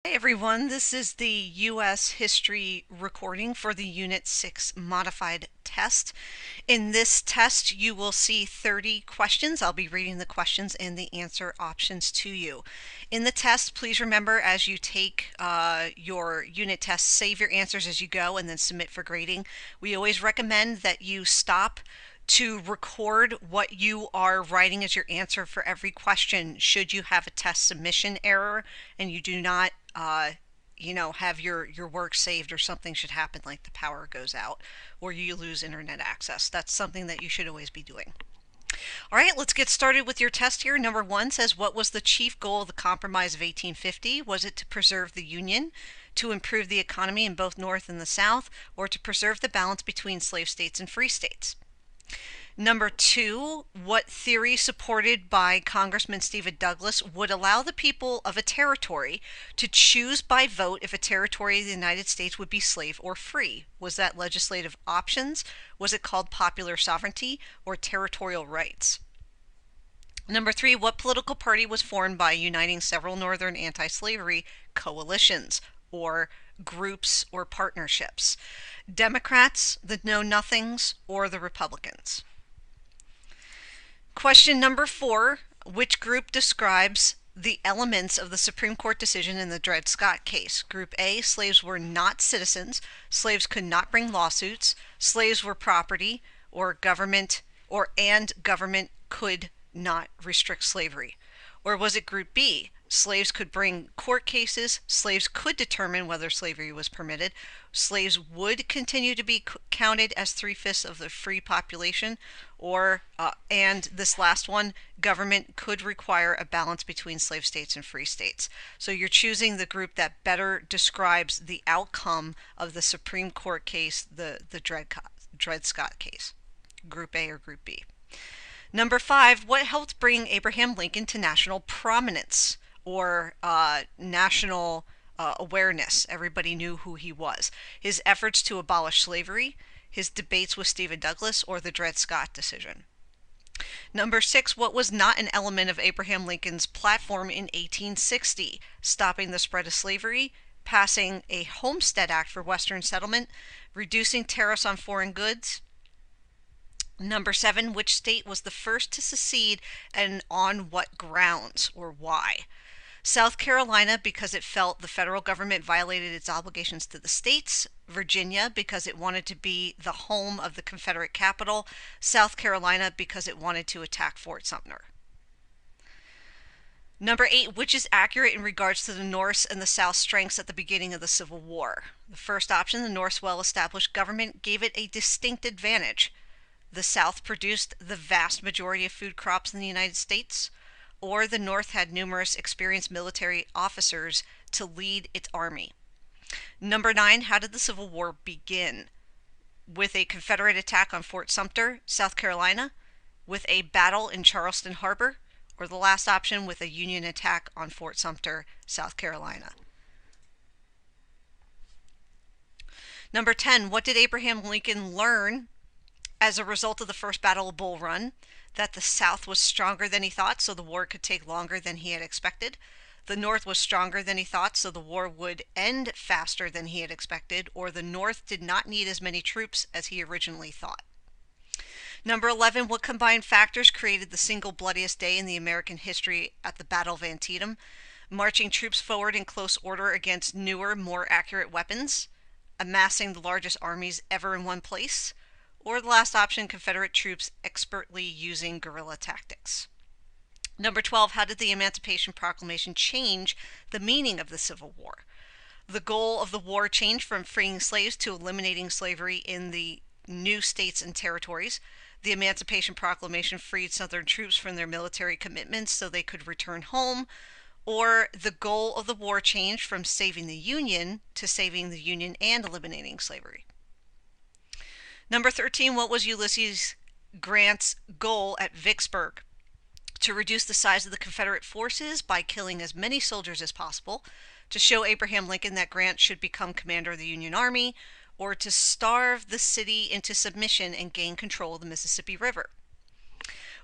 Hi everyone, this is the U.S. history recording for the Unit 6 modified test. In this test, you will see 30 questions. I'll be reading the questions and the answer options to you. In the test, please remember as you take your unit test, save your answers as you go and then submit for grading. We always recommend that you stop to record what you are writing as your answer for every question should you have a test submission error and you do not have your work saved or something should happen like the power goes out or you lose internet access. That's something that you should always be doing. All right, let's get started with your test here. Number 1 says, what was the chief goal of the Compromise of 1850? Was it to preserve the Union, to improve the economy in both North and the South, or to preserve the balance between slave states and free states? Number 2, what theory supported by Congressman Stephen Douglas would allow the people of a territory to choose by vote if a territory of the United States would be slave or free? Was that legislative options? Was it called popular sovereignty or territorial rights? Number 3, what political party was formed by uniting several northern anti-slavery coalitions or groups or partnerships? Democrats, the Know-Nothings, or the Republicans? Question number 4, which group describes the elements of the Supreme Court decision in the Dred Scott case? Group A, slaves were not citizens, slaves could not bring lawsuits, slaves were property, or government could not restrict slavery. Or was it Group B, slaves could bring court cases, slaves could determine whether slavery was permitted, slaves would continue to be counted as 3/5 of the free population, or and this last one, government could require a balance between slave states and free states. So you're choosing the group that better describes the outcome of the Supreme Court case, the Dred Scott case, Group A or Group B. Number 5, what helped bring Abraham Lincoln to national prominence or national awareness? Everybody knew who he was. His efforts to abolish slavery, his debates with Stephen Douglas, or the Dred Scott decision. Number 6, what was not an element of Abraham Lincoln's platform in 1860? Stopping the spread of slavery, passing a Homestead Act for Western settlement, reducing tariffs on foreign goods. Number 7, which state was the first to secede and on what grounds or why? South Carolina, because it felt the federal government violated its obligations to the states. Virginia, because it wanted to be the home of the Confederate capital. South Carolina, because it wanted to attack Fort Sumter. Number 8, which is accurate in regards to the North's and the South's strengths at the beginning of the Civil War? The first option, the North's well-established government gave it a distinct advantage. The South produced the vast majority of food crops in the United States, or the North had numerous experienced military officers to lead its army. Number 9, how did the Civil War begin? With a Confederate attack on Fort Sumter, South Carolina, with a battle in Charleston Harbor, or the last option, with a Union attack on Fort Sumter, South Carolina. Number 10, what did Abraham Lincoln learn as a result of the first Battle of Bull Run? That the South was stronger than he thought, so the war could take longer than he had expected. The North was stronger than he thought, so the war would end faster than he had expected, or the North did not need as many troops as he originally thought. Number 11, what combined factors created the single bloodiest day in the American history at the Battle of Antietam? Marching troops forward in close order against newer, more accurate weapons, amassing the largest armies ever in one place, or the last option, Confederate troops expertly using guerrilla tactics. Number 12, how did the Emancipation Proclamation change the meaning of the Civil War? The goal of the war changed from freeing slaves to eliminating slavery in the new states and territories. The Emancipation Proclamation freed Southern troops from their military commitments so they could return home, or the goal of the war changed from saving the Union to saving the Union and eliminating slavery. Number 13, what was Ulysses Grant's goal at Vicksburg? To reduce the size of the Confederate forces by killing as many soldiers as possible, to show Abraham Lincoln that Grant should become commander of the Union Army, or to starve the city into submission and gain control of the Mississippi River.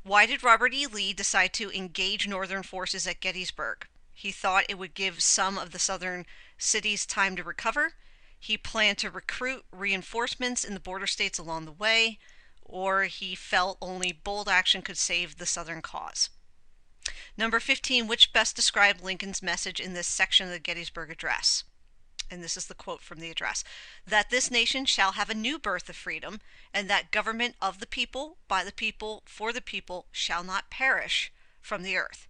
Why did Robert E. Lee decide to engage Northern forces at Gettysburg? He thought it would give some of the southern cities time to recover. He planned to recruit reinforcements in the border states along the way, or he felt only bold action could save the southern cause. Number 15, which best described Lincoln's message in this section of the Gettysburg Address? And this is the quote from the address: that this nation shall have a new birth of freedom, and that government of the people, by the people, for the people, shall not perish from the earth.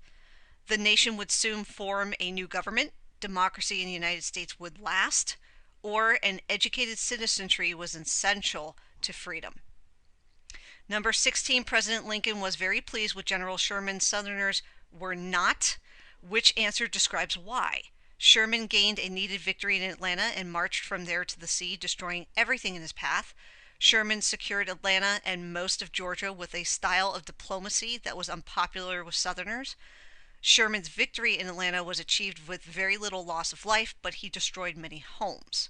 The nation would soon form a new government, democracy in the United States would last, or an educated citizenry was essential to freedom. Number 16, President Lincoln was very pleased with General Sherman's Southerners were not. Which answer describes why? Sherman gained a needed victory in Atlanta and marched from there to the sea, destroying everything in his path. Sherman secured Atlanta and most of Georgia with a style of diplomacy that was unpopular with Southerners. Sherman's victory in Atlanta was achieved with very little loss of life, but he destroyed many homes.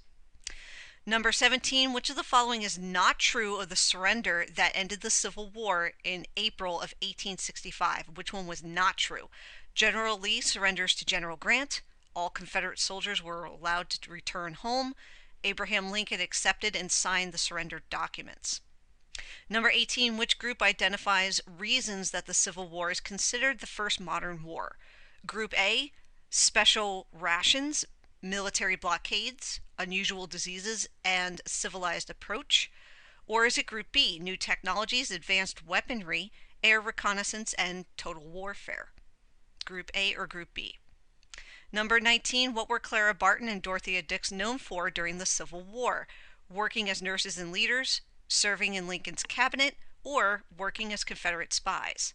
Number 17, which of the following is not true of the surrender that ended the Civil War in April of 1865? Which one was not true? General Lee surrenders to General Grant. All Confederate soldiers were allowed to return home. Abraham Lincoln accepted and signed the surrender documents. Number 18, which group identifies reasons that the Civil War is considered the first modern war? Group A, special rations, military blockades, unusual diseases, and civilized approach? Or is it Group B, new technologies, advanced weaponry, air reconnaissance, and total warfare? Group A or Group B? Number 19, what were Clara Barton and Dorothea Dix known for during the Civil War? Working as nurses and leaders, serving in Lincoln's cabinet, or working as Confederate spies?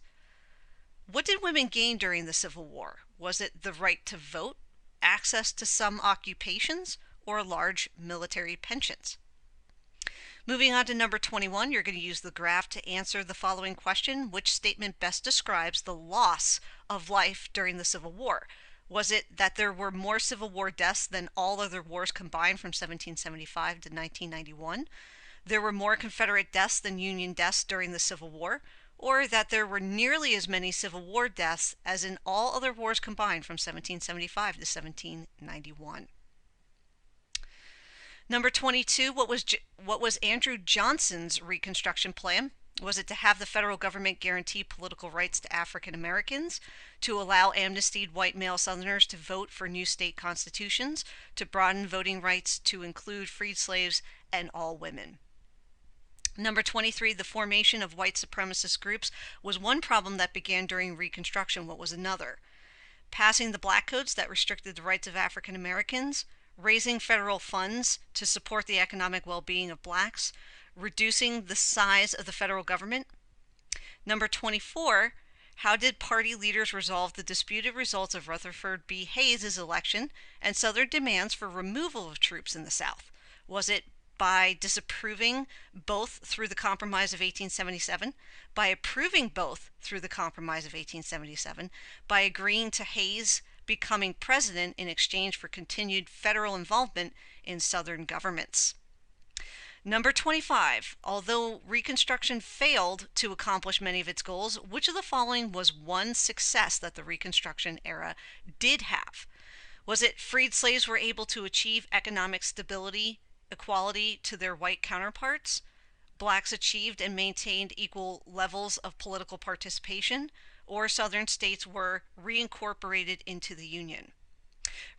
What did women gain during the Civil War? Was it the right to vote, access to some occupations, or large military pensions? Moving on to number 21, you're going to use the graph to answer the following question. Which statement best describes the loss of life during the Civil War? Was it that there were more Civil War deaths than all other wars combined from 1775 to 1991? There were more Confederate deaths than Union deaths during the Civil War? Or that there were nearly as many Civil War deaths as in all other wars combined from 1775 to 1791? Number 22, what was Andrew Johnson's Reconstruction plan? Was it to have the federal government guarantee political rights to African Americans, to allow amnestied white male Southerners to vote for new state constitutions, to broaden voting rights to include freed slaves and all women? Number 23, the formation of white supremacist groups was one problem that began during Reconstruction. What was another? Passing the black codes that restricted the rights of African Americans, raising federal funds to support the economic well-being of blacks, reducing the size of the federal government. Number 24, how did party leaders resolve the disputed results of Rutherford B. Hayes' election and Southern demands for removal of troops in the South? Was it by disapproving both through the Compromise of 1877, by approving both through the Compromise of 1877, by agreeing to Hayes becoming president in exchange for continued federal involvement in Southern governments? Number 25, although Reconstruction failed to accomplish many of its goals, which of the following was one success that the Reconstruction era did have? Was it freed slaves were able to achieve economic stability, equality to their white counterparts? Blacks achieved and maintained equal levels of political participation, or Southern states were reincorporated into the Union?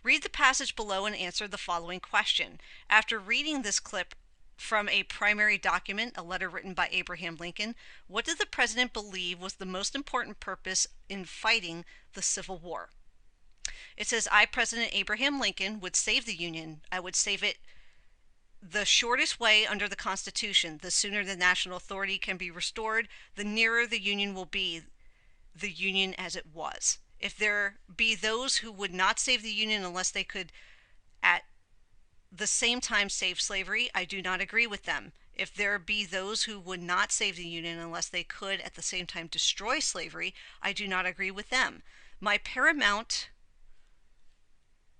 Read the passage below and answer the following question. After reading this clip from a primary document, a letter written by Abraham Lincoln, what did the president believe was the most important purpose in fighting the Civil War? It says, I, President Abraham Lincoln, would save the Union. I would save it the shortest way under the Constitution. The sooner the national authority can be restored, the nearer the Union will be the Union as it was. If there be those who would not save the Union unless they could at the same time save slavery, I do not agree with them. If there be those who would not save the Union unless they could at the same time destroy slavery, I do not agree with them. My paramount,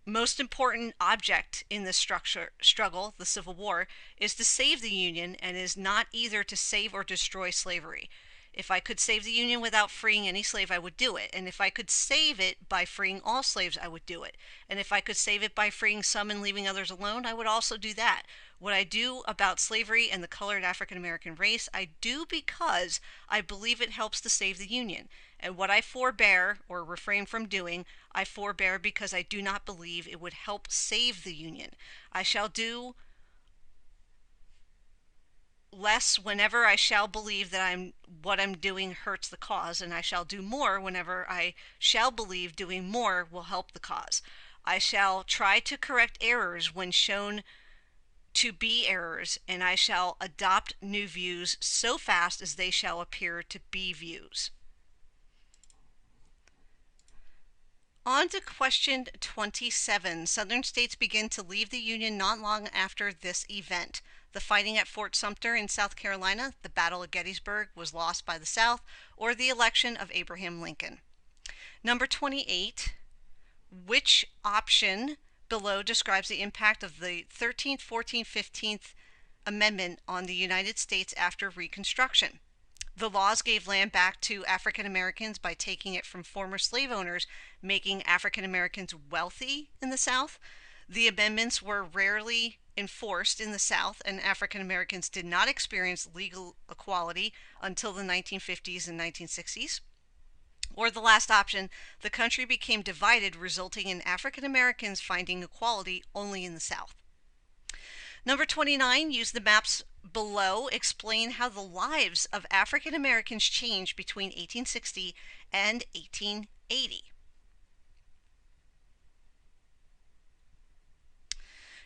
most important object in this struggle, the Civil War, is to save the Union, and is not either to save or destroy slavery. If I could save the Union without freeing any slave, I would do it. And if I could save it by freeing all slaves, I would do it. And if I could save it by freeing some and leaving others alone, I would also do that. What I do about slavery and the colored African American race, I do because I believe it helps to save the Union. And what I forbear or refrain from doing, I forbear because I do not believe it would help save the Union. I shall do less whenever I shall believe that what I'm doing hurts the cause, and I shall do more whenever I shall believe doing more will help the cause. I shall try to correct errors when shown to be errors, and I shall adopt new views so fast as they shall appear to be views. On to question 27. Southern states begin to leave the Union not long after this event. The fighting at Fort Sumter in South Carolina, the Battle of Gettysburg was lost by the South, or the election of Abraham Lincoln. Number 28. Which option below describes the impact of the 13th, 14th, 15th Amendment on the United States after Reconstruction? The laws gave land back to African Americans by taking it from former slave owners, making African Americans wealthy in the South. The amendments were rarely enforced in the South, and African Americans did not experience legal equality until the 1950s and 1960s. Or the last option, the country became divided, resulting in African Americans finding equality only in the South. Number 29, use the maps below. Explain how the lives of African Americans changed between 1860 and 1880.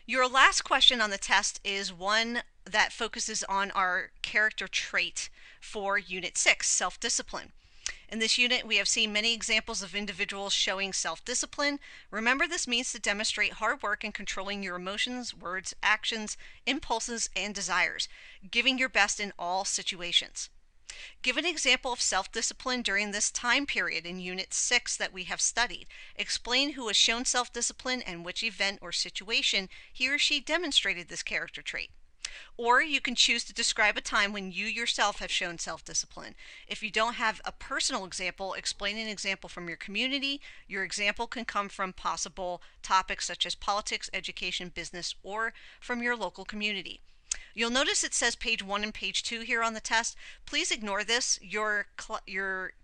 Your last question on the test is one that focuses on our character trait for Unit 6, self-discipline. In this unit, we have seen many examples of individuals showing self-discipline. Remember, this means to demonstrate hard work in controlling your emotions, words, actions, impulses, and desires, giving your best in all situations. Give an example of self-discipline during this time period in Unit 6 that we have studied. Explain who has shown self-discipline and which event or situation he or she demonstrated this character trait. Or you can choose to describe a time when you yourself have shown self-discipline. If you don't have a personal example, explain an example from your community. Your example can come from possible topics such as politics, education, business, or from your local community. You'll notice it says page 1 and page 2 here on the test. Please ignore this. Your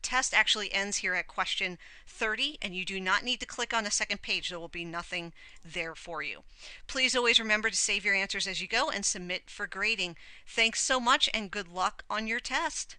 test actually ends here at question 30, and you do not need to click on a second page. There will be nothing there for you. Please always remember to save your answers as you go and submit for grading. Thanks so much, and good luck on your test.